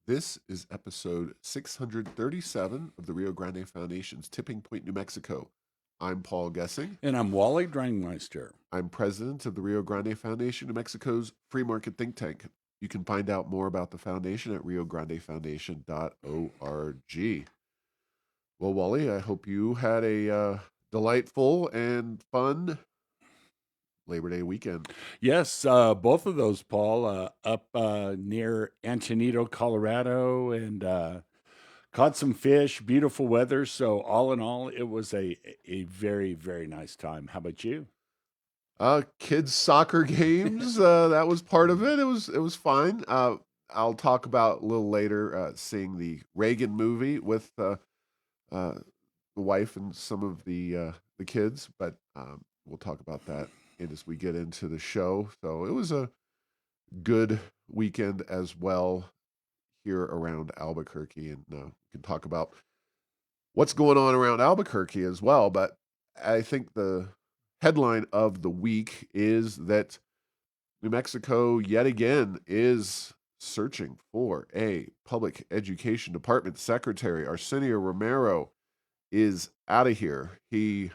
This is episode 637 of the Rio Grande Foundation's Tipping Point, New Mexico. I'm Paul Gessing. And I'm Wally Drangmeister. I'm president of the Rio Grande Foundation, New Mexico's free market think tank. You can find out more about the foundation at riograndefoundation.org. Well, Wally, I hope you had a delightful and fun Labor Day weekend. Yes, both of those, Paul, up near Antonito, Colorado, and caught some fish, beautiful weather. So all in all, it was a very, very nice time. How about you? Kids soccer games, that was part of it. It was fine. I'll talk about a little later, seeing the Reagan movie with the wife and some of the kids, but we'll talk about that as we get into the show. So it was a good weekend as well here around Albuquerque, and we can talk about what's going on around Albuquerque as well. But I think the headline of the week is that New Mexico yet again is searching for a public education department secretary. Arsenio Romero is out of here. He,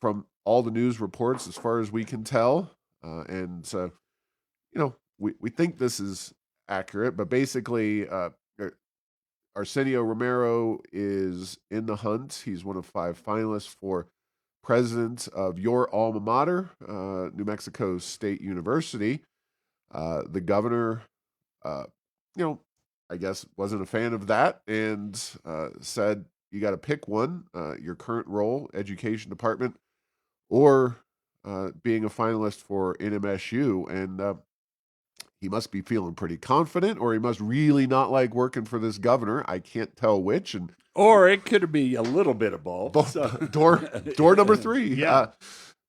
from all the news reports, as far as we can tell, and we think this is accurate, but basically, Arsenio Romero is in the hunt. He's one of 5 finalists for president of your alma mater, New Mexico State University. The governor, I guess wasn't a fan of that and said, you got to pick one, your current role, education department, or being a finalist for NMSU. And he must be feeling pretty confident, or he must really not like working for this governor. I can't tell which. Or it could be a little bit of both. So. Door number 3. Yeah.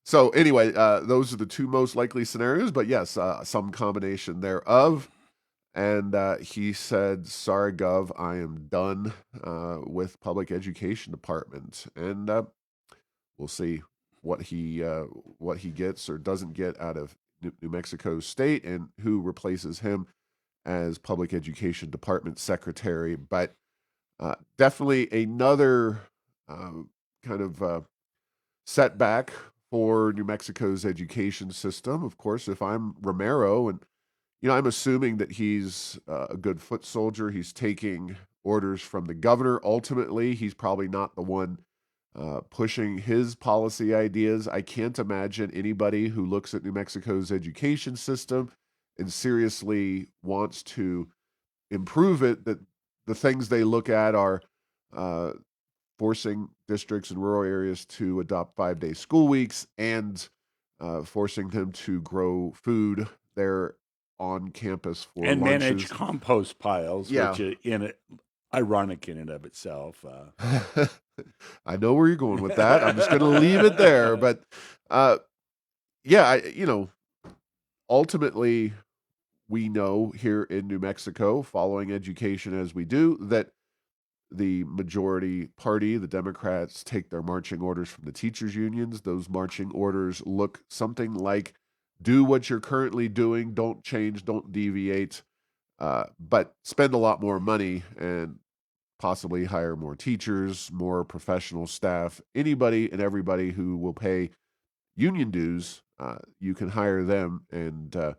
So anyway, those are the 2 most likely scenarios, but yes, some combination thereof. And he said, sorry, Gov, I am done with public education department. And we'll see what he gets or doesn't get out of New Mexico State and who replaces him as public education department secretary. But definitely another kind of setback for New Mexico's education system. Of course, if I'm Romero, and I'm assuming that he's a good foot soldier, he's taking orders from the governor. Ultimately, he's probably not the one pushing his policy ideas. I can't imagine anybody who looks at New Mexico's education system and seriously wants to improve it, that the things they look at are forcing districts in rural areas to adopt 5-day school weeks and forcing them to grow food there on campus for and lunches. manage compost piles, Yeah. which ironic in and of itself. I know where you're going with that. I'm just going to leave it there. But ultimately, we know here in New Mexico, following education as we do, that the majority party, the Democrats, take their marching orders from the teachers' unions. Those marching orders look something like, do what you're currently doing, don't change, don't deviate, but spend a lot more money and possibly hire more teachers, more professional staff. Anybody and everybody who will pay union dues, you can hire them and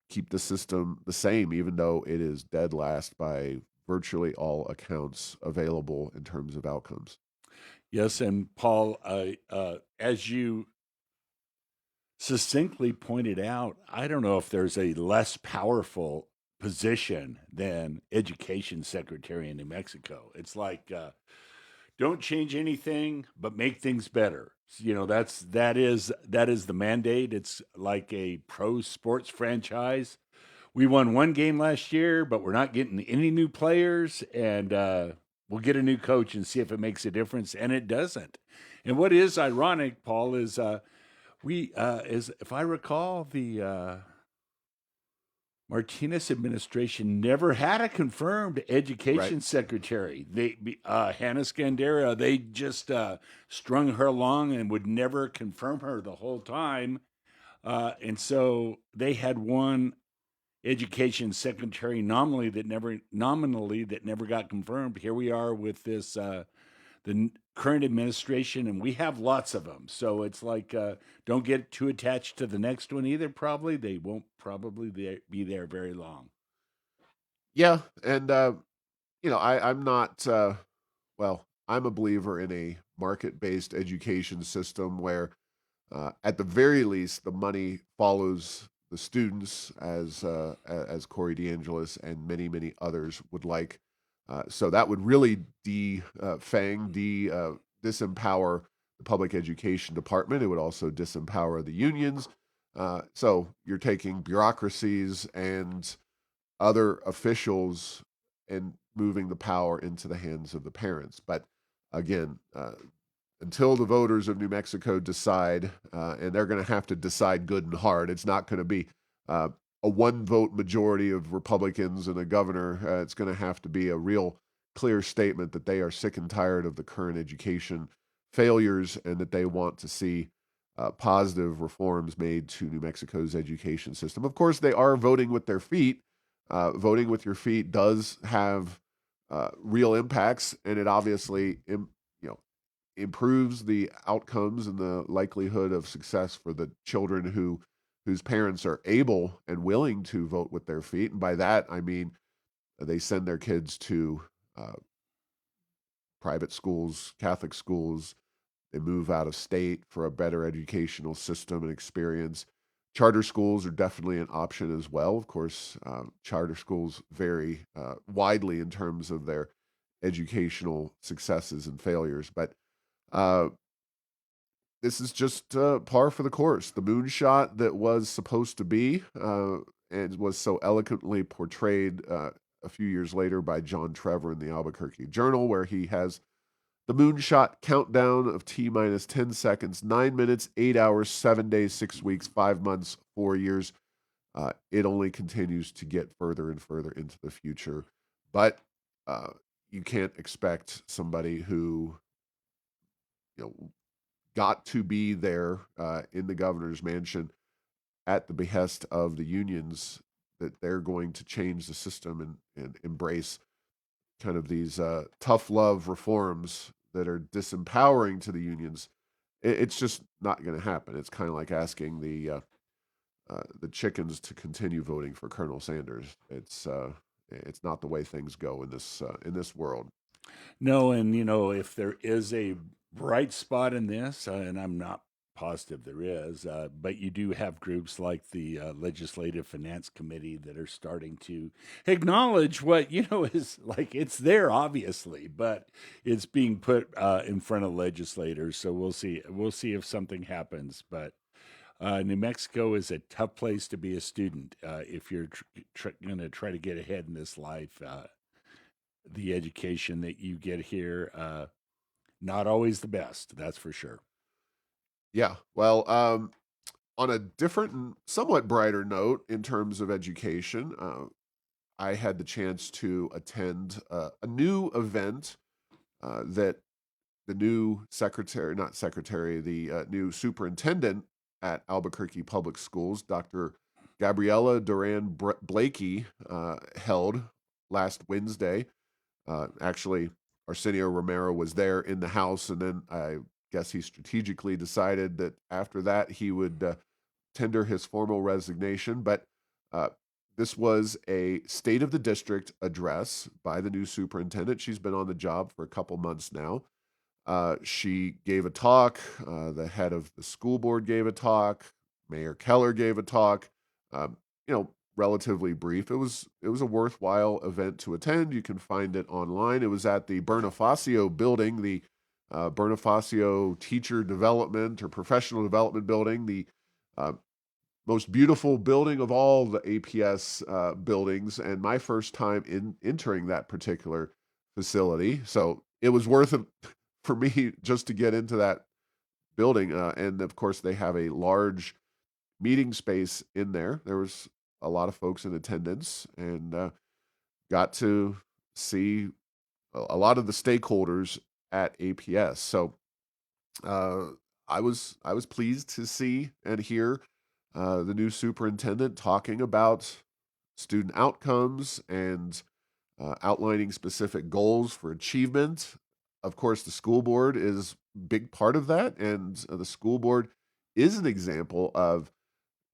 keep the system the same, even though it is dead last by virtually all accounts available in terms of outcomes. Yes, and Paul, as you succinctly pointed out, I don't know if there's a less powerful position than education secretary in New Mexico. It's like, don't change anything, but make things better. That is the mandate. It's like a pro sports franchise. We won 1 game last year, but we're not getting any new players, and we'll get a new coach and see if it makes a difference, and it doesn't. And what is ironic, Paul, is if I recall, the Martinez administration never had a confirmed education secretary. Hannah Scandera, they just strung her along and would never confirm her the whole time. And so they had one education secretary nominally that never got confirmed. Here we are with this current administration, and we have lots of them. So it's like don't get too attached to the next one either. Probably they won't probably be there very long. Yeah, and I'm not. Well, I'm a believer in a market-based education system where, at the very least, the money follows the students, as Corey DeAngelis and many others would like. So that would really disempower the public education department. It would also disempower the unions. So you're taking bureaucracies and other officials and moving the power into the hands of the parents. But again, until the voters of New Mexico decide, and they're going to have to decide good and hard, it's not going to be a one vote majority of Republicans and a governor. It's going to have to be a real clear statement that they are sick and tired of the current education failures and that they want to see positive reforms made to New Mexico's education system. Of course, they are voting with their feet. Voting with your feet does have real impacts, and it obviously improves the outcomes and the likelihood of success for the children whose parents are able and willing to vote with their feet. And by that, I mean they send their kids to uh, private schools, Catholic schools. They move out of state for a better educational system and experience. Charter schools are definitely an option as well. Of course, charter schools vary widely in terms of their educational successes and failures, but uh, this is just par for the course. The moonshot that was supposed to be and was so eloquently portrayed a few years later by John Trevor in the Albuquerque Journal, where he has the moonshot countdown of T minus 10 seconds, 9 minutes, 8 hours, 7 days, 6 weeks, 5 months, 4 years. It only continues to get further and further into the future. But you can't expect somebody who, you know, got to be there in the governor's mansion at the behest of the unions that they're going to change the system and embrace kind of these tough love reforms that are disempowering to the unions. It's just not going to happen. It's kind of like asking the chickens to continue voting for Colonel Sanders. It's not the way things go in this world. No, and if there is a bright spot in this, and I'm not positive there is, but you do have groups like the Legislative Finance Committee that are starting to acknowledge what is like it's there obviously, but it's being put in front of legislators. So we'll see. We'll see if something happens, but. New Mexico is a tough place to be a student if you're going to try to get ahead in this life. The education that you get here, not always the best, that's for sure. Yeah. Well, on a different and somewhat brighter note in terms of education, I had the chance to attend a new event that the new secretary, not secretary, the new superintendent at Albuquerque Public Schools, Dr. Gabriela Duran Blakey, held last Wednesday. Actually, Arsenio Romero was there in the house, and then I guess he strategically decided that after that he would tender his formal resignation. But uh, this was a state of the district address by the new superintendent. She's been on the job for a couple months now. She gave a talk. The head of the school board gave a talk. Mayor Keller gave a talk. Um, Relatively brief. It was a worthwhile event to attend. You can find it online. It was at the Bonifacio building, the Bonifacio Teacher Development or Professional Development Building, the uh, most beautiful building of all the APS buildings, and my first time in entering that particular facility. So it was worth it for me just to get into that building. And of course, they have a large meeting space in there. There was a lot of folks in attendance and got to see a lot of the stakeholders at APS. So uh, I was pleased to see and hear the new superintendent talking about student outcomes and outlining specific goals for achievement. Of course, the school board is a big part of that, and the school board is an example of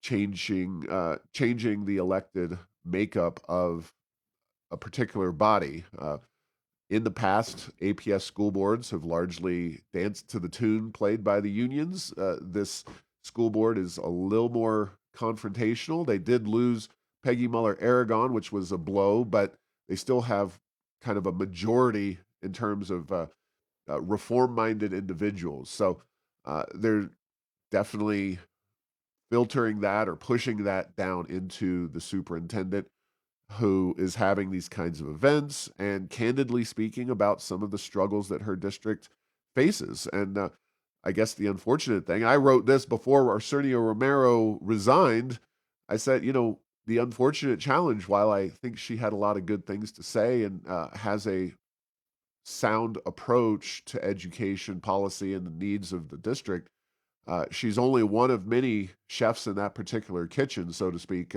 changing the elected makeup of a particular body. In the past, APS school boards have largely danced to the tune played by the unions. This school board is a little more confrontational. They did lose Peggy Muller Aragon, which was a blow, but they still have kind of a majority in terms of reform minded individuals. So they're definitely filtering that or pushing that down into the superintendent who is having these kinds of events and candidly speaking about some of the struggles that her district faces. And I guess the unfortunate thing, I wrote this before Arsenio Romero resigned. I said, the unfortunate challenge, while I think she had a lot of good things to say and has a sound approach to education policy and the needs of the district, she's only one of many chefs in that particular kitchen, so to speak.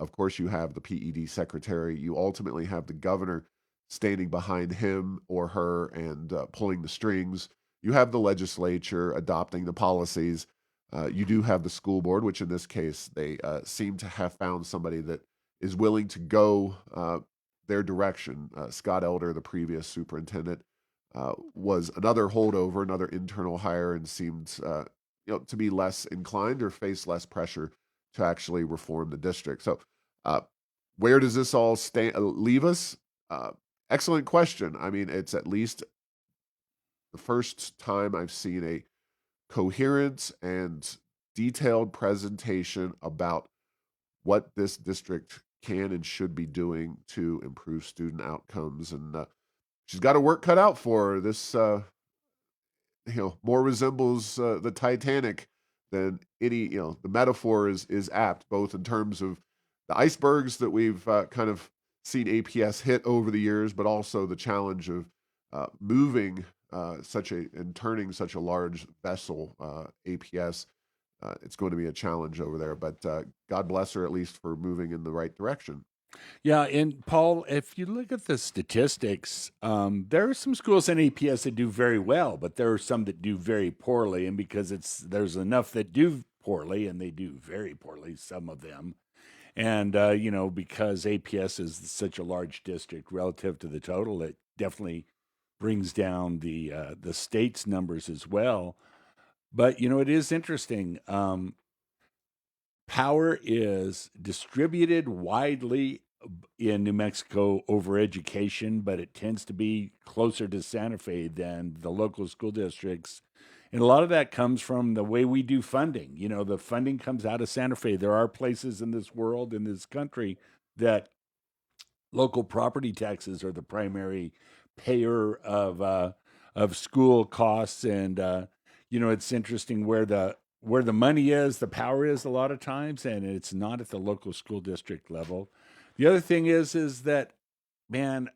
Of course, you have the PED secretary. You ultimately have the governor standing behind him or her and pulling the strings. You have the legislature adopting the policies. You do have the school board, which in this case, they seem to have found somebody that is willing to go their direction. Scott Elder, the previous superintendent, was another holdover, another internal hire, and seemed to be less inclined or face less pressure to actually reform the district. So, uh, where does this all leave us? Excellent question. I mean, it's at least the first time I've seen a coherent and detailed presentation about what this district can and should be doing to improve student outcomes. And she's got her work cut out for her. This more resembles the Titanic than any. The metaphor is apt both in terms of the icebergs that we've kind of seen APS hit over the years, but also the challenge of moving and turning such a large vessel, APS. It's going to be a challenge over there, but God bless her at least for moving in the right direction. Yeah, and Paul, if you look at the statistics, there are some schools in APS that do very well, but there are some that do very poorly. And because there's enough that do poorly, and they do very poorly, some of them, and because APS is such a large district relative to the total, it definitely brings down the state's numbers as well. But it is interesting. Power is distributed widely in New Mexico over education, but it tends to be closer to Santa Fe than the local school districts. And a lot of that comes from the way we do funding. The funding comes out of Santa Fe. There are places in this world, in this country, that local property taxes are the primary payer of school costs, and it's interesting where the money is, the power is a lot of times, and it's not at the local school district level. The other thing is that, man,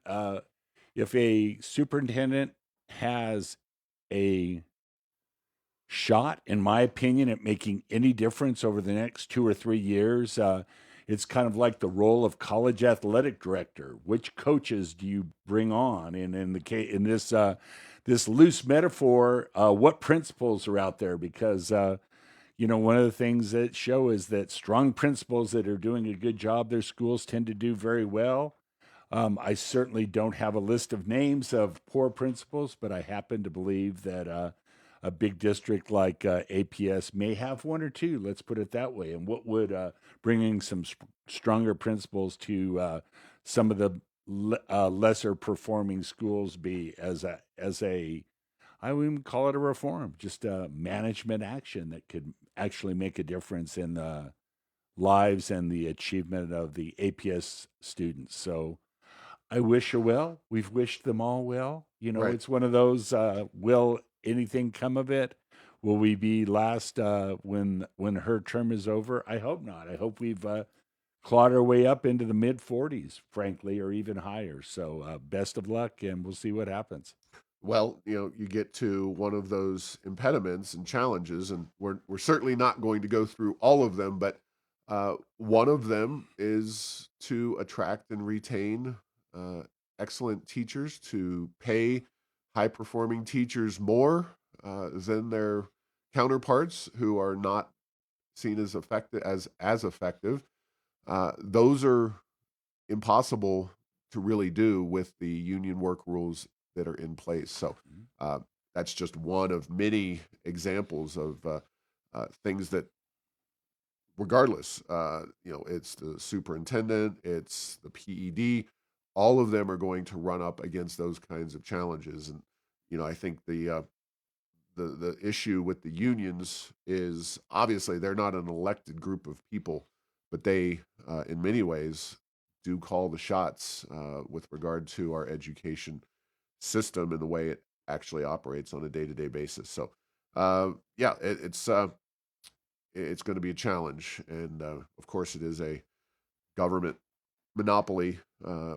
if a superintendent has a shot, in my opinion, at making any difference over the next 2 or 3 years. It's kind of like the role of college athletic director. Which coaches do you bring on? And in this loose metaphor, what principles are out there? Because one of the things that show is that strong principals that are doing a good job, their schools tend to do very well. I certainly don't have a list of names of poor principals, but I happen to believe that a big district like APS may have one or two. Let's put it that way. And what would bringing some stronger principles to some of the lesser performing schools be as a I wouldn't even call it a reform, just a management action that could actually make a difference in the lives and the achievement of the APS students. So I wish her well. We've wished them all well. Right. It's one of those. Will anything come of it? Will we be last when her term is over? I hope not. I hope we've clawed our way up into the mid 40s, frankly, or even higher. So best of luck, and we'll see what happens. Well, you get to one of those impediments and challenges, and we're certainly not going to go through all of them, but One of them is to attract and retain uh, excellent teachers, to pay high performing teachers more than their counterparts who are not seen as effective as effective. Those are impossible to really do with the union work rules that are in place. So uh, that's just one of many examples of things that, regardless, it's the superintendent, it's the PED, all of them are going to run up against those kinds of challenges. And I think the issue with the unions is obviously they're not an elected group of people, but they, in many ways, do call the shots with regard to our education system and the way it actually operates on a day-to-day basis. So, yeah, it's going to be a challenge, and of course, it is a government monopoly,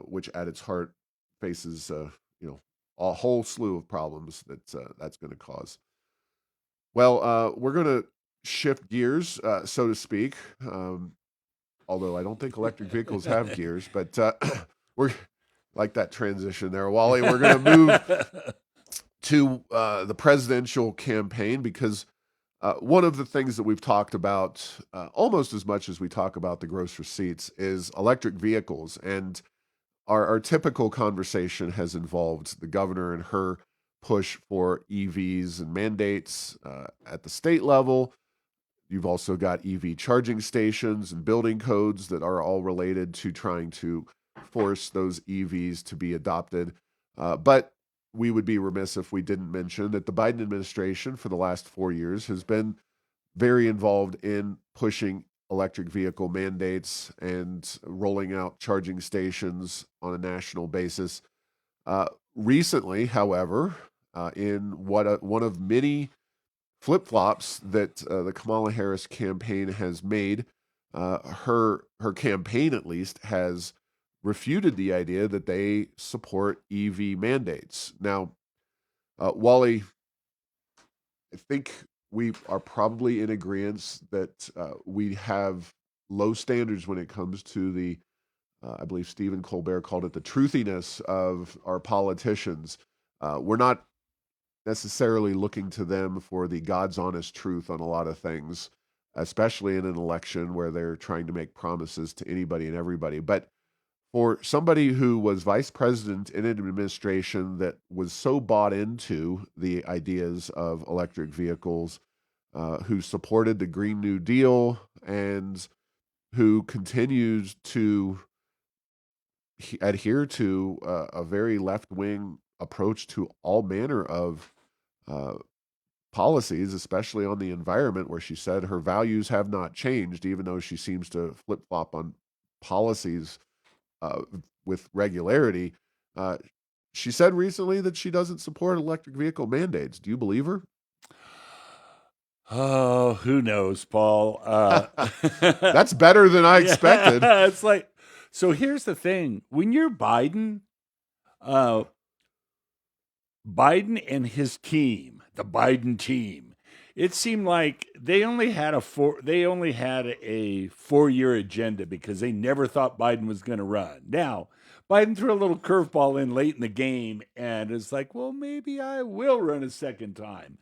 which at its heart faces, a whole slew of problems that's going to cause. Well, we're going to shift gears, so to speak. Although I don't think electric vehicles have gears, but we're like that transition there, Wally. We're going to move to the presidential campaign because one of the things that we've talked about almost as much as we talk about the gross receipts is electric vehicles. And our typical conversation has involved the governor and her push for EVs and mandates at the state level. You've also got EV charging stations and building codes that are all related to trying to force those EVs to be adopted. But we would be remiss if we didn't mention that the Biden administration for the last 4 years has been very involved in pushing electric vehicle mandates and rolling out charging stations on a national basis. Recently, however, in one of many flip-flops that the Kamala Harris campaign has made, her campaign at least has refuted the idea that they support EV mandates. Now, Wally, I think we are probably in agreement that we have low standards when it comes to the, I believe Stephen Colbert called it the truthiness of our politicians. We're not necessarily looking to them for the God's honest truth on a lot of things, especially in an election where they're trying to make promises to anybody and everybody. But for somebody who was vice president in an administration that was so bought into the ideas of electric vehicles, who supported the Green New Deal, and who continues to adhere to a very left wing approach to all manner of uh, policies, especially on the environment, where she said her values have not changed, even though she seems to flip flop on policies uh, with regularity. Uh, she said recently that she doesn't support electric vehicle mandates. Do you believe her? Oh, who knows, Paul? That's better than I expected. Yeah, it's like, so here's the thing. When you're uh, Biden and his team, the Biden team, it seemed like they only had a 4-year agenda because they never thought Biden was going to run. Now, Biden threw a little curveball in late in the game and it's like, well, maybe I will run a second time.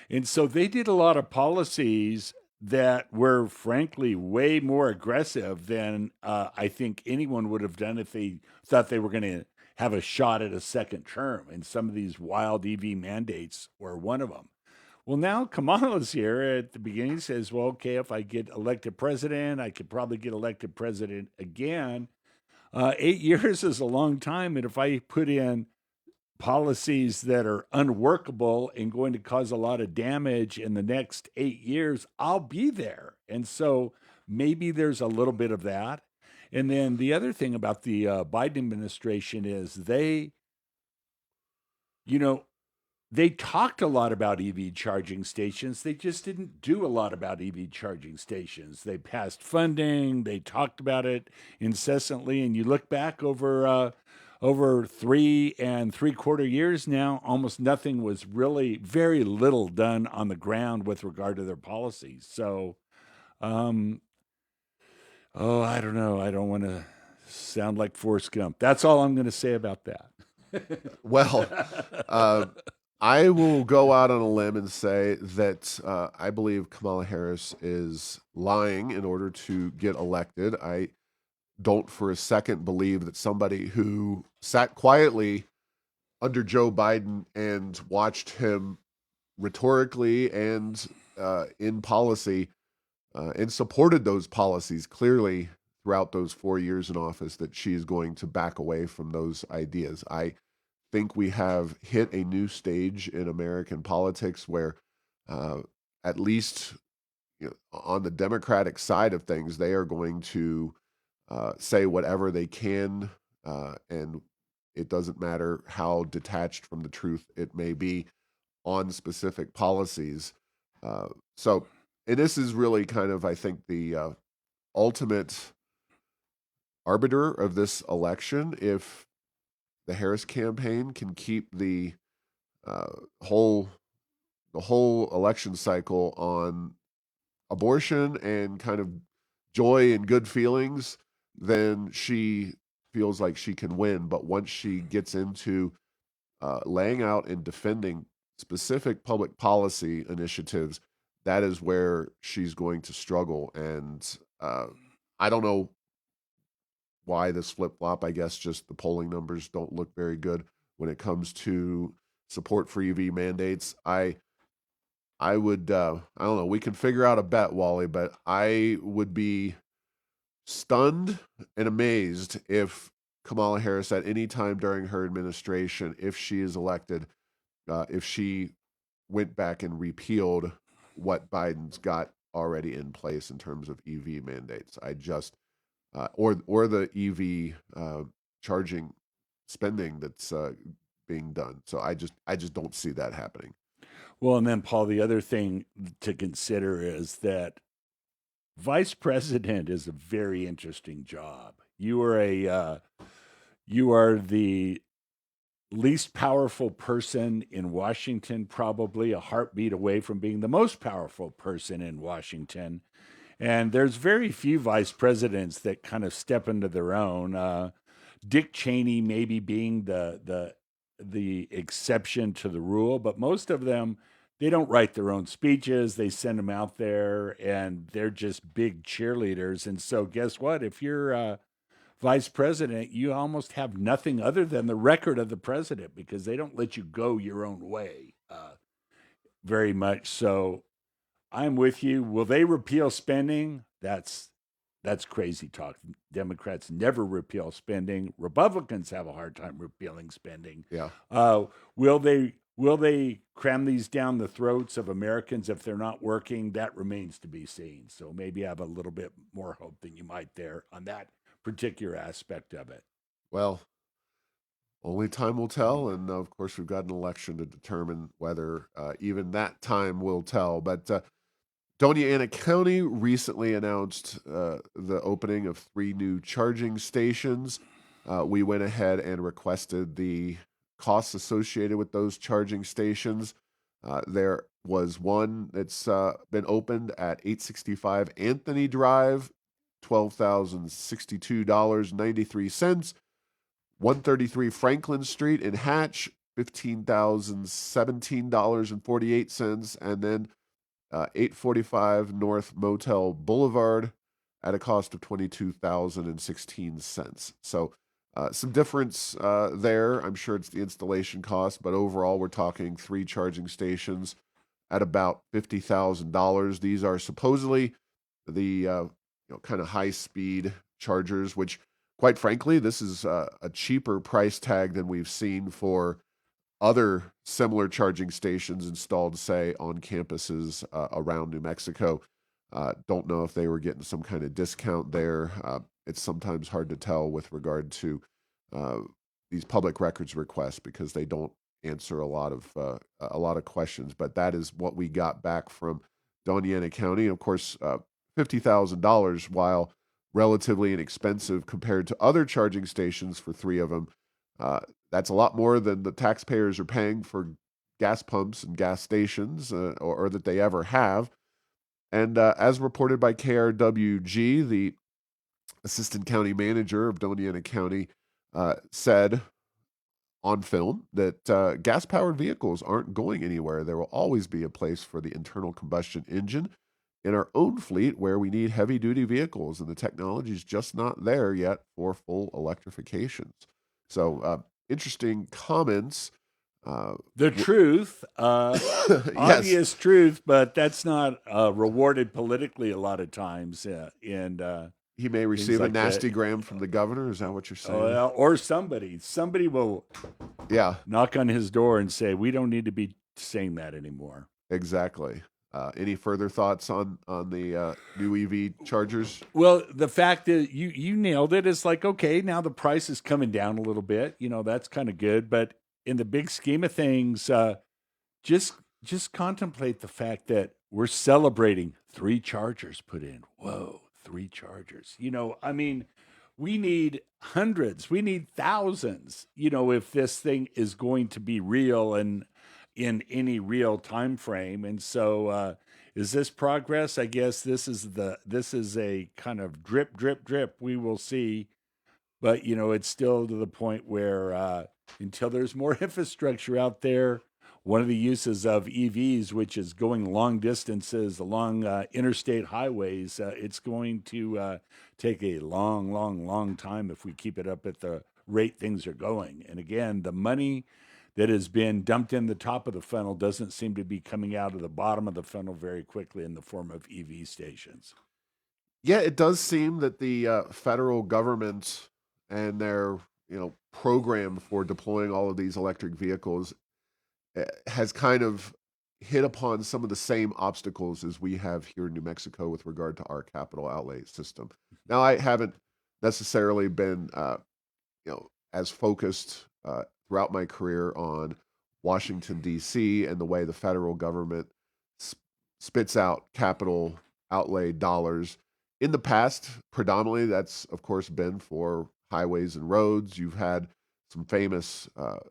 And so they did a lot of policies that were frankly way more aggressive than I think anyone would have done if they thought they were going to have a shot at a second term. And some of these wild EV mandates were one of them. Well, now Kamala's here at the beginning says, well, okay, if I get elected president, I could probably get elected president again. 8 years is a long time. And if I put in policies that are unworkable and going to cause a lot of damage in the next 8 years, I'll be there. And so maybe there's a little bit of that. And then the other thing about the Biden administration is you know, they talked a lot about EV charging stations. They just didn't do a lot about EV charging stations. They passed funding. They talked about it incessantly. And you look back over 3 and 3/4 years now, almost nothing was really, very little done on the ground with regard to their policies. So, um, Oh, I don't know. I don't want to sound like Forrest Gump. That's all I'm going to say about that. Well, uh, I will go out on a limb and say that I believe Kamala Harris is lying in order to get elected. I don't for a second believe that somebody who sat quietly under Joe Biden and watched him rhetorically and in policy and supported those policies clearly throughout those 4 years in office, that she is going to back away from those ideas. I think we have hit a new stage in American politics where, uh, at least on the Democratic side of things, they are going to say whatever they can, and it doesn't matter how detached from the truth it may be on specific policies. Uh, so, and this is really kind of, I think, the ultimate arbiter of this election. If the Harris campaign can keep uh, whole the whole election cycle on abortion and kind of joy and good feelings, then she feels like she can win. But once she gets into laying out and defending specific public policy initiatives, that is where she's going to struggle. And I don't know why this flip flop. I guess just the polling numbers don't look very good when it comes to support for EV mandates. I would I don't know. We can figure out a bet, Wally, but I would be stunned and amazed if Kamala Harris at any time during her administration, if she is elected, if she went back and repealed what Biden's got already in place in terms of EV mandates. I just or the EV charging spending that's being done. So I just don't see that happening. Well, and then, Paul, the other thing to consider is that vice president is a very interesting job. You are the least powerful person in Washington, probably a heartbeat away from being the most powerful person in Washington. And there's very few vice presidents that kind of step into their own. Dick Cheney maybe being the exception to the rule, but most of them, they don't write their own speeches. They send them out there, and they're just big cheerleaders. And so, guess what? If you're vice president, you almost have nothing other than the record of the president because they don't let you go your own way very much. So, I'm with you. Will they repeal spending? That's crazy talk. Democrats never repeal spending. Republicans have a hard time repealing spending. Yeah. Will they cram these down the throats of Americans if they're not working? That remains to be seen. So maybe I have a little bit more hope than you might there on that particular aspect of it. Well, only time will tell, and of course, we've got an election to determine whether even that time will tell. But Doña Ana County recently announced the opening of 3 new charging stations. We went ahead and requested the costs associated with those charging stations. There was one that's been opened at 865 Anthony Drive, $12,062.93. 133 Franklin Street in Hatch, $15,017.48. And then 845 North Motel Boulevard at a cost of $22,016. So some difference there. I'm sure it's the installation cost, but overall we're talking 3 charging stations at about $50,000. These are supposedly the kind of high speed chargers, which quite frankly, this is a cheaper price tag than we've seen for other similar charging stations installed, say, on campuses around New Mexico. Don't know if they were getting some kind of discount there. It's sometimes hard to tell with regard to uh, these public records requests because they don't answer a lot of questions. But that is what we got back from Doña Ana County. Of course, $50,000, while relatively inexpensive compared to other charging stations for 3 of them. Uh, that's a lot more than the taxpayers are paying for gas pumps and gas stations, or that they ever have. And as reported by KRWG, the assistant county manager of Doña Ana County, said on film that gas-powered vehicles aren't going anywhere. There will always be a place for the internal combustion engine in our own fleet where we need heavy-duty vehicles, and the technology is just not there yet for full electrifications. So, interesting comments. The truth, Yes, obvious truth, but that's not rewarded politically a lot of times, and he may things receive a like that. nasty gram from the governor. Is that what you're saying? Well, or somebody will Yeah, knock on his door and say, "We don't need to be saying that anymore." exactly. Any further thoughts on the new EV chargers? Well, the fact that you nailed it, it's like, okay, now the price is coming down a little bit. That's kind of good, but in the big scheme of things, just just contemplate the fact that we're celebrating 3 chargers put in. Whoa, 3 chargers. I mean, we need hundreds, we need thousands, if this thing is going to be real and in any real time frame. And so is this progress? I guess this is a kind of drip, drip, drip. We will see. But it's still to the point where until there's more infrastructure out there, one of the uses of EVs, which is going long distances along interstate highways, it's going to take a long, long, long time if we keep it up at the rate things are going. And again, the money that has been dumped in the top of the funnel doesn't seem to be coming out of the bottom of the funnel very quickly in the form of EV stations. Yeah, it does seem that the federal government and their program for deploying all of these electric vehicles has kind of hit upon some of the same obstacles as we have here in New Mexico with regard to our capital outlay system. Now, I haven't necessarily been as focused throughout my career on Washington D.C. and the way the federal government spits out capital outlay dollars. In the past, predominantly, that's of course been for highways and roads. You've had some famous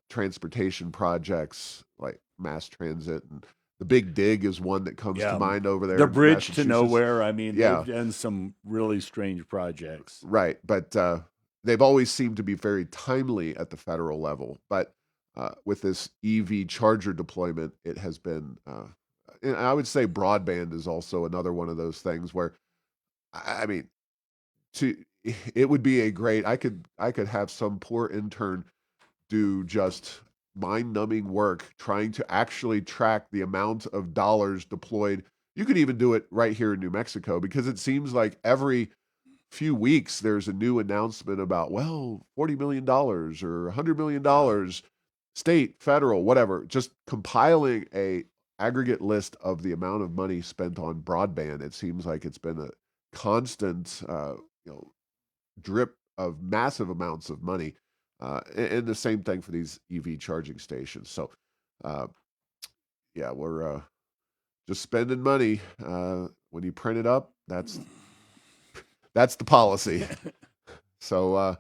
transportation projects like mass transit, and the Big Dig is one that comes to Yeah, mind over there the in bridge to Massachusetts. nowhere. I mean, they've Yeah, done some really strange projects. right. But they've always seemed to be very timely at the federal level. But with this EV charger deployment, it has been, and I would say broadband is also another one of those things where, I mean, to it would be a great. I could have some poor intern do just mind-numbing work trying to actually track the amount of dollars deployed. You could even do it right here in New Mexico because it seems like every few weeks there's a new announcement about, well, $40 million or $100 million, state, federal, whatever, just compiling a aggregate list of the amount of money spent on broadband. It seems like it's been a constant you know drip of massive amounts of money, and the same thing for these EV charging stations. So uh, yeah, we're just spending money. When you print it up, that's the policy. So all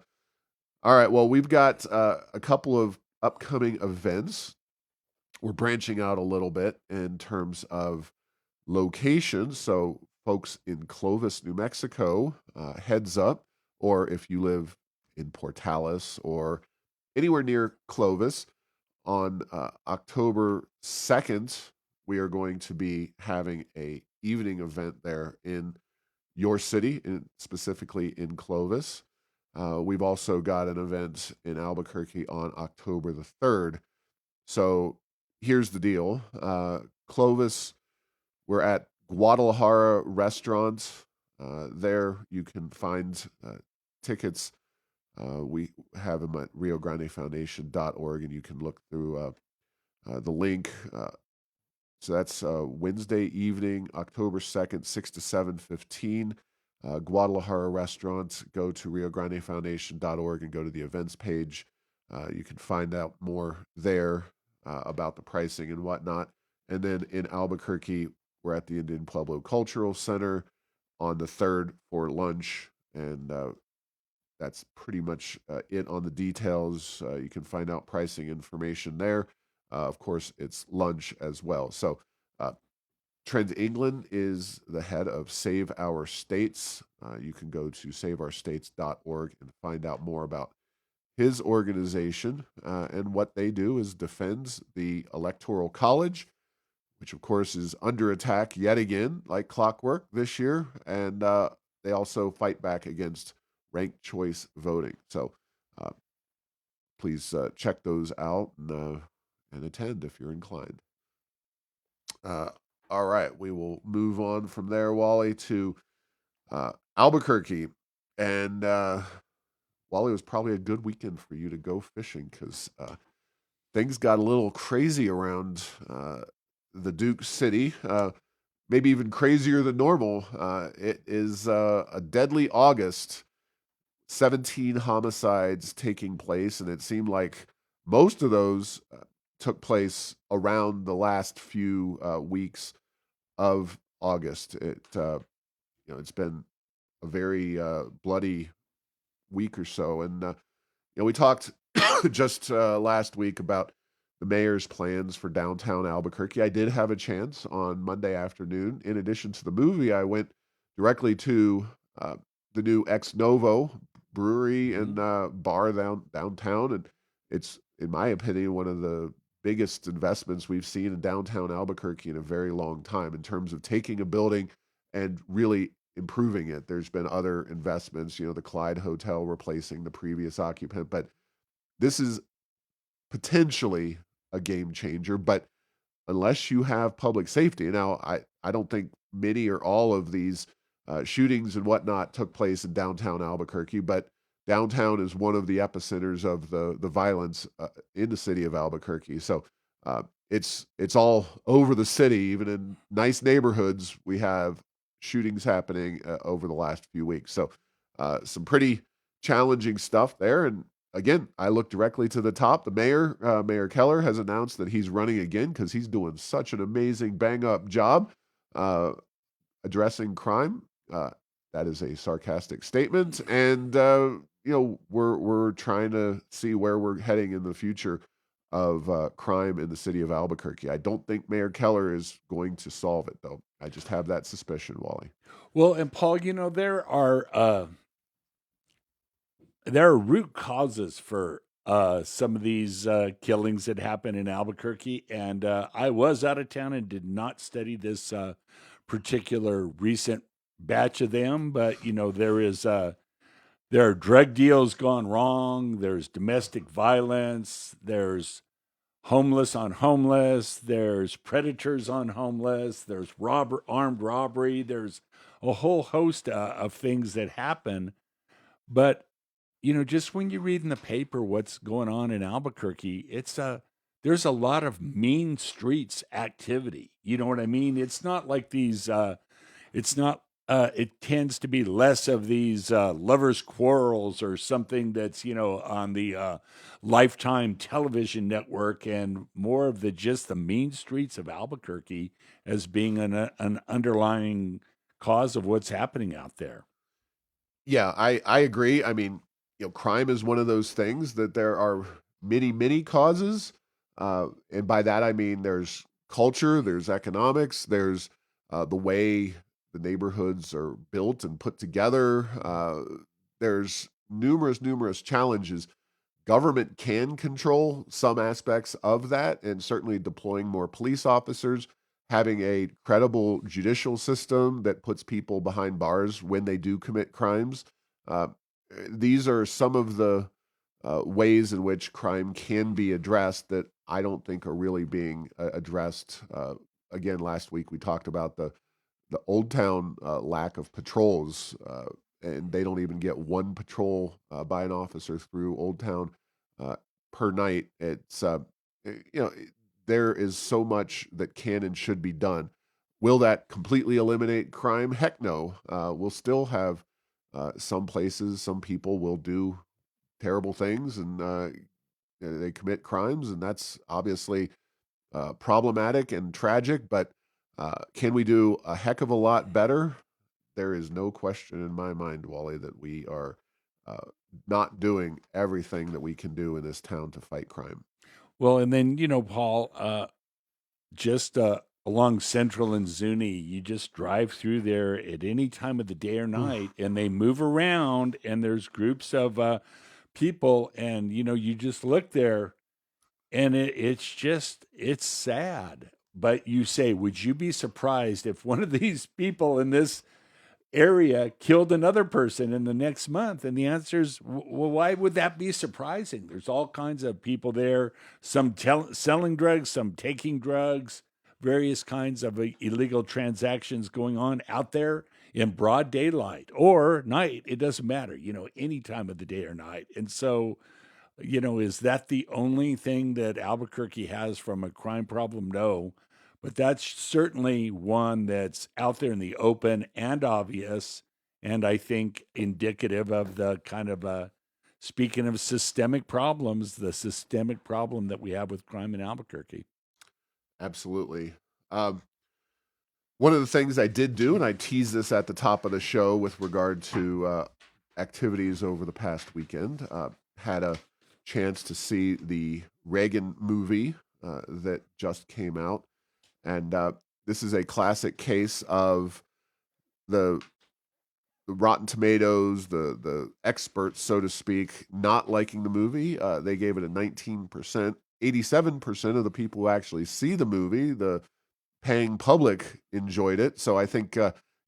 right, well, we've got a couple of upcoming events. We're branching out a little bit in terms of locations. So folks in Clovis, New Mexico, heads up, or if you live in Portales or anywhere near Clovis, on October 2nd, we are going to be having a evening event there in your city, specifically in Clovis. We've also got an event in Albuquerque on October the 3rd. So here's the deal. Clovis, we're at Guadalajara Restaurant. There you can find tickets. We have them at riograndefoundation.org, and you can look through the link. So that's Wednesday evening, October 2nd, 6 to 7:15. Guadalajara Restaurant. Go to riograndefoundation.org and go to the events page. You can find out more there about the pricing and whatnot. And then in Albuquerque, we're at the Indian Pueblo Cultural Center on the 3rd for lunch. And that's pretty much it on the details. You can find out pricing information there. Of course, it's lunch as well. So Trent England is the head of Save Our States. You can go to saveourstates.org and find out more about his organization. And what they do is defends the Electoral College, which of course is under attack yet again, like clockwork this year. And they also fight back against ranked choice voting. So uh, please check those out and attend if you're inclined. Uh, all right, we will move on from there, Wally, to Albuquerque. And Wally, was probably a good weekend for you to go fishing because things got a little crazy around the Duke City, maybe even crazier than normal. It is a deadly August, 17 homicides taking place, and it seemed like most of those took place around the last few weeks of August. It's been a very bloody week or so, and we talked just last week about the mayor's plans for downtown Albuquerque. I did have a chance on Monday afternoon. In addition to the movie, I went directly to the new Ex Novo brewery and bar downtown, and it's, in my opinion, one of the biggest investments we've seen in downtown Albuquerque in a very long time in terms of taking a building and really improving it. There's been other investments, the Clyde Hotel replacing the previous occupant, but this is potentially a game changer. But unless you have public safety, now I don't think many or all of these shootings and whatnot took place in downtown Albuquerque, but downtown is one of the epicenters of the violence in the city of Albuquerque. So it's all over the city, even in nice neighborhoods. We have shootings happening over the last few weeks. So some pretty challenging stuff there. And again, I look directly to the top. The mayor, Mayor Keller, has announced that he's running again because he's doing such an amazing bang-up job addressing crime. That is a sarcastic statement, and we're trying to see where we're heading in the future of crime in the city of Albuquerque. I don't think Mayor Keller is going to solve it, though. I just have that suspicion, Wally. Well, and Paul, there are root causes for some of these killings that happen in Albuquerque, and I was out of town and did not study this particular recent batch of them. But there are drug deals gone wrong. There's domestic violence. There's homeless on homeless. There's predators on homeless. There's armed robbery. There's a whole host of things that happen. But just when you read in the paper what's going on in Albuquerque, there's a lot of mean streets activity. You know what I mean? It's not like these. It's not. It tends to be less of these lovers' quarrels or something that's on the Lifetime television network, and more of the mean streets of Albuquerque as being an underlying cause of what's happening out there. Yeah, I agree. I mean, crime is one of those things that there are many, many causes. And by that, I mean there's culture, there's economics, there's the way the neighborhoods are built and put together. There's numerous challenges. Government can control some aspects of that, and certainly deploying more police officers, having a credible judicial system that puts people behind bars when they do commit crimes. Uh, these are some of the ways in which crime can be addressed that I don't think are really being addressed. Again, last week we talked about the Old Town lack of patrols, and they don't even get one patrol by an officer through Old Town uh, per night. It's you know there is so much that can and should be done. Will that completely eliminate crime? Heck no. We'll still have some places, some people will do terrible things and they commit crimes, and that's obviously problematic and tragic. But can we do a heck of a lot better? There is no question in my mind, Wally, that we are uh, not doing everything that we can do in this town to fight crime. Well, and then Paul, just along Central and Zuni. You just drive through there at any time of the day or night, and they move around, and there's groups of people, and you just look there, and it's sad. But you say, would you be surprised if one of these people in this area killed another person in the next month? And the answer is, well, why would that be surprising? There's all kinds of people there, some selling drugs, some taking drugs, various kinds of illegal transactions going on out there in broad daylight or night. It doesn't matter, any time of the day or night. And so, is that the only thing that Albuquerque has from a crime problem? No. But that's certainly one that's out there in the open and obvious, and I think indicative of the kind of, speaking of systemic problems, the systemic problem that we have with crime in Albuquerque. Absolutely. Um, One of the things I did do, and I teased this at the top of the show with regard to activities over the past weekend, had a chance to see the Reagan movie that just came out. And this is a classic case of the Rotten Tomatoes, the experts, so to speak, not liking the movie. They gave it a 19%. 87% of the people who actually see the movie, the paying public, enjoyed it. So I think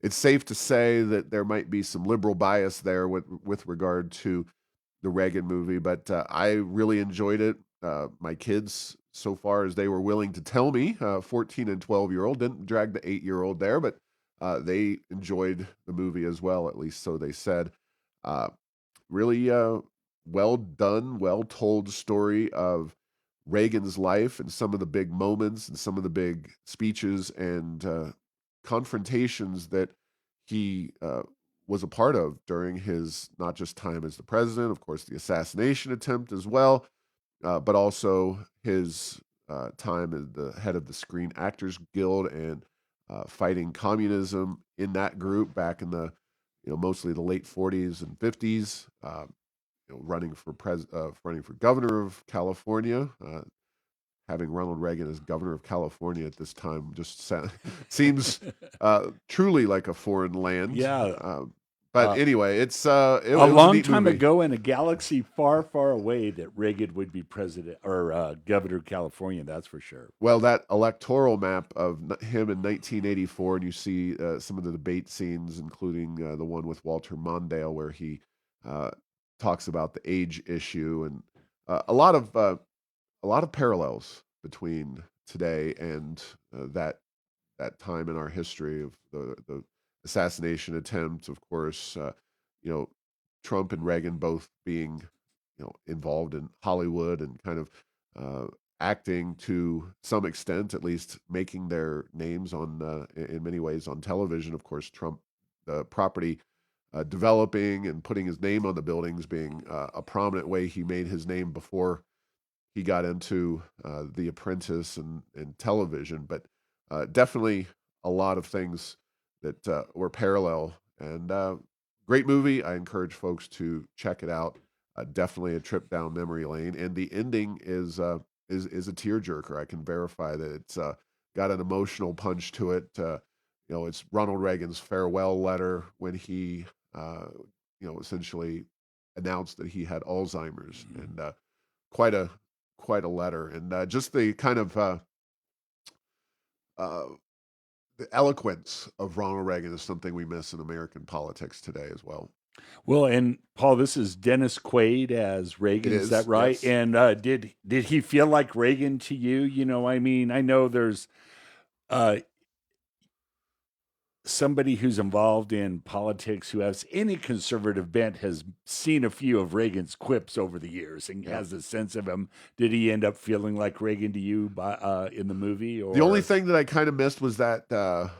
it's safe to say that there might be some liberal bias there with regard to the Reagan movie. But I really enjoyed it. My kids, so far as they were willing to tell me, 14 and 12-year-old, didn't drag the 8-year-old there, but they enjoyed the movie as well, at least so they said. Uh, Really well done, well told story of Reagan's life and some of the big moments and some of the big speeches and confrontations that he was a part of during his not just time as the president, of course, the assassination attempt as well, but also his time as the head of the Screen Actors Guild and fighting communism in that group back in the mostly the late 40s and 50s. Running for running for governor of California. Having Ronald Reagan as governor of California at this time just seems truly like a foreign land. Yeah. But anyway, it a was a long neat time movie. ago in a galaxy far, far away that Reagan would be president or governor of California. That's for sure. Well, that electoral map of him in 1984, and you see some of the debate scenes, including the one with Walter Mondale, where he talks about the age issue, and a lot of parallels between today and that time in our history of the assassination attempt. Of course, Trump and Reagan both being involved in Hollywood and kind of acting to some extent, at least making their names on in many ways on television. Of course, Trump, the property developing and putting his name on the buildings being a prominent way he made his name before he got into The Apprentice and television. But definitely a lot of things that were parallel, and great movie. I encourage folks to check it out. Definitely a trip down memory lane, and the ending is a tearjerker. I can verify that it's got an emotional punch to it. It's Ronald Reagan's farewell letter when he, essentially announced that he had Alzheimer's, and quite a letter, and just the kind of the eloquence of Ronald Reagan is something we miss in American politics today as well. Well, and Paul, this is Dennis Quaid as Reagan. Is that right? Yes. And did he feel like Reagan to you? I mean, I know there's somebody who's involved in politics who has any conservative bent has seen a few of Reagan's quips over the years and has a sense of him. Did he end up feeling like Reagan to you in the movie? Or the only thing that I kind of missed was that kind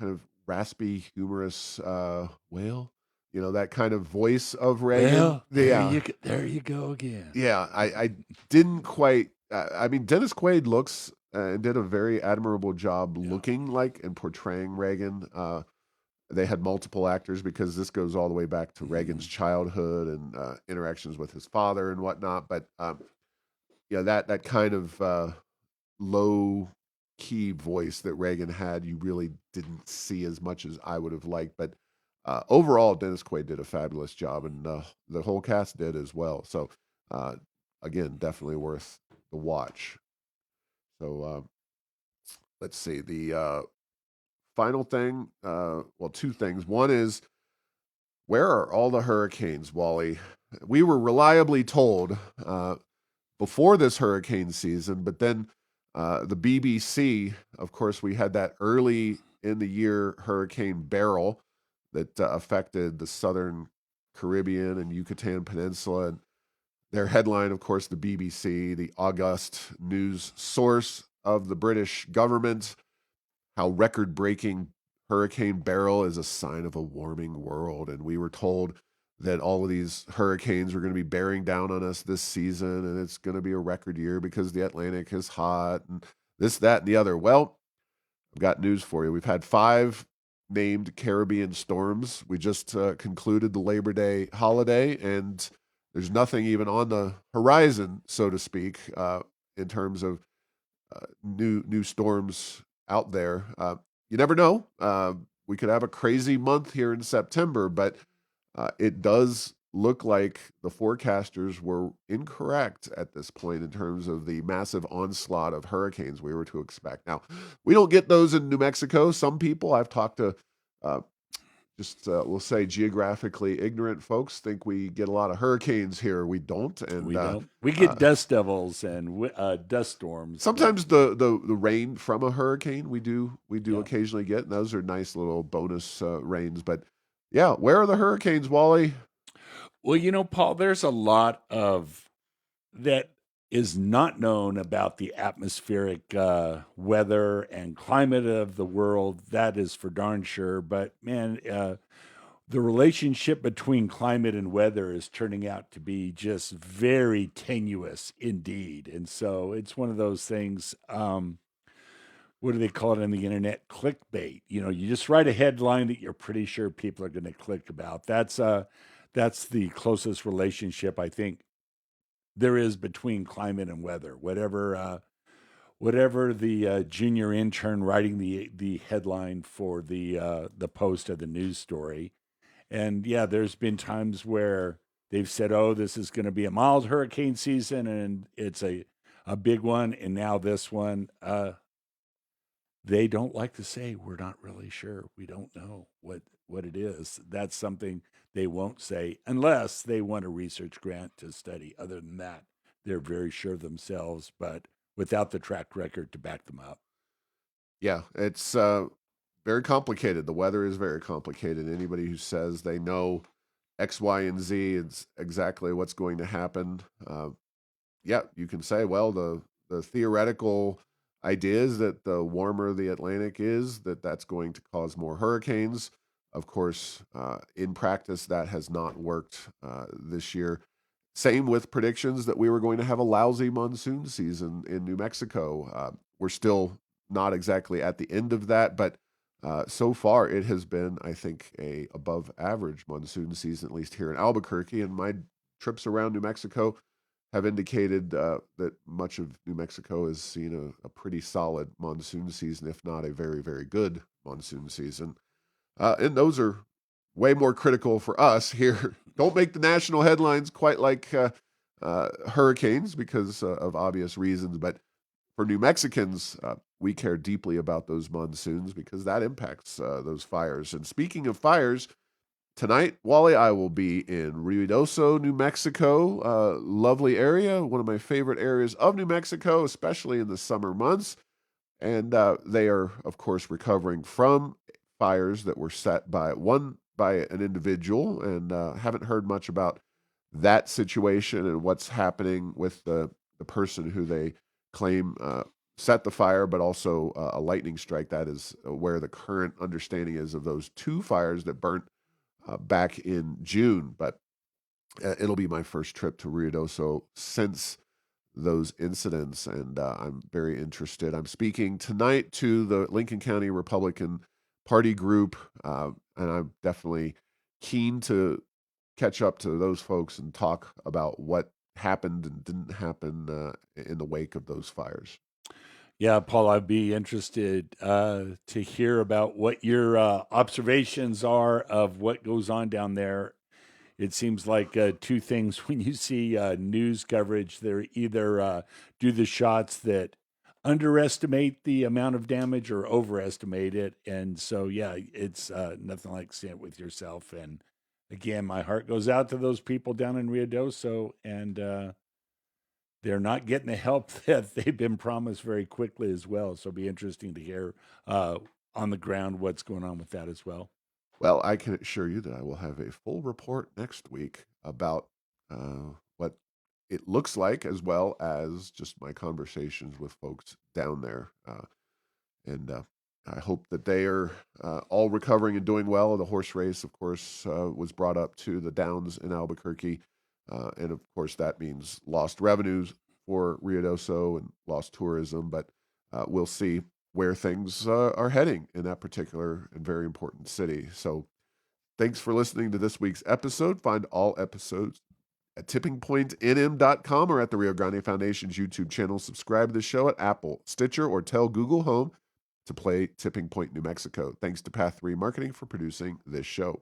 of raspy, humorous whale. That kind of voice of Reagan. Well, there you go again. Yeah, I didn't quite. I mean, Dennis Quaid looks and did a very admirable job looking like and portraying Reagan. They had multiple actors because this goes all the way back to Reagan's childhood and interactions with his father and whatnot. But that kind of low key voice that Reagan had, you really didn't see as much as I would have liked. But overall, Dennis Quaid did a fabulous job, and the whole cast did as well. So, uh, again, definitely worth the watch. So, let's see. The final thing, well, two things. One is, where are all the hurricanes, Wally? We were reliably told before this hurricane season, but then the BBC, of course, we had that early in the year Hurricane Beryl that affected the southern Caribbean and Yucatan Peninsula. And their headline, of course, the BBC, the august news source of the British government, how record breaking Hurricane Beryl is a sign of a warming world. And we were told that all of these hurricanes were going to be bearing down on us this season, and it's going to be a record year because the Atlantic is hot and this, that, and the other. Well, I've got news for you. We've had 5 named Caribbean storms. We just concluded the Labor Day holiday, and there's nothing even on the horizon, so to speak, in terms of new storms out there. You never know. We could have a crazy month here in September, but it does look like the forecasters were incorrect at this point in terms of the massive onslaught of hurricanes we were to expect. Now, we don't get those in New Mexico. Some people I've talked to, we'll say geographically ignorant folks, think we get a lot of hurricanes here. We don't, and We don't. We get dust devils and dust storms. sometimes the rain from a hurricane we do Yeah. occasionally get, and those are nice little bonus rains. But yeah, where are the hurricanes, Wally? Well, Paul, there's a lot of that is not known about the atmospheric weather and climate of the world. That is for darn sure. But man, the relationship between climate and weather is turning out to be just very tenuous indeed. And so it's one of those things. What do they call it on the internet? Clickbait. You just write a headline that you're pretty sure people are going to click about. That's the closest relationship I think there is between climate and weather. Whatever the junior intern writing the headline for the post of the news story, and yeah, there's been times where they've said, "Oh, this is going to be a mild hurricane season," and it's a big one, and now this one. They don't like to say we're not really sure. We don't know what it is. That's something they won't say unless they want a research grant to study. Other than that, they're very sure of themselves, but without the track record to back them up. Yeah, it's very complicated. The weather is very complicated. Anybody who says they know X, Y, and Z, it's exactly what's going to happen. Yeah, you can say, well, the theoretical idea is that the warmer the Atlantic is, that's going to cause more hurricanes. Of course, in practice, that has not worked this year. Same with predictions that we were going to have a lousy monsoon season in New Mexico. We're still not exactly at the end of that, but so far it has been, I think, a above average monsoon season, at least here in Albuquerque. And my trips around New Mexico have indicated that much of New Mexico has seen a pretty solid monsoon season, if not a very, very good monsoon season. And those are way more critical for us here. Don't make the national headlines quite like hurricanes because of obvious reasons. But for New Mexicans, we care deeply about those monsoons because that impacts those fires. And speaking of fires, tonight, Wally, I will be in Ruidoso, New Mexico. Lovely area, one of my favorite areas of New Mexico, especially in the summer months. And they are, of course, recovering from fires that were set by an individual, and haven't heard much about that situation and what's happening with the person who they claim set the fire, but also a lightning strike. That is where the current understanding is of those 2 fires that burnt back in June. But it'll be my first trip to Ruidoso since those incidents, and I'm very interested. I'm speaking tonight to the Lincoln County Republican Party group, and I'm definitely keen to catch up to those folks and talk about what happened and didn't happen in the wake of those fires. Yeah, Paul, I'd be interested to hear about what your observations are of what goes on down there. It seems like two things when you see news coverage, they're either do the shots that underestimate the amount of damage or overestimate it. And so, yeah, it's nothing like seeing it with yourself. And again, my heart goes out to those people down in Ruidoso, and they're not getting the help that they've been promised very quickly as well. So it'll be interesting to hear on the ground what's going on with that as well. Well, I can assure you that I will have a full report next week about what it looks like, as well as just my conversations with folks down there. And I hope that they are all recovering and doing well. The horse race, of course, was brought up to the Downs in Albuquerque. And of course, that means lost revenues for Ruidoso and lost tourism. But we'll see where things are heading in that particular and very important city. So thanks for listening to this week's episode. Find all episodes at tippingpointnm.com or at the Rio Grande Foundation's YouTube channel. Subscribe to the show at Apple, Stitcher, or tell Google Home to play Tipping Point New Mexico. Thanks to Path 3 Marketing for producing this show.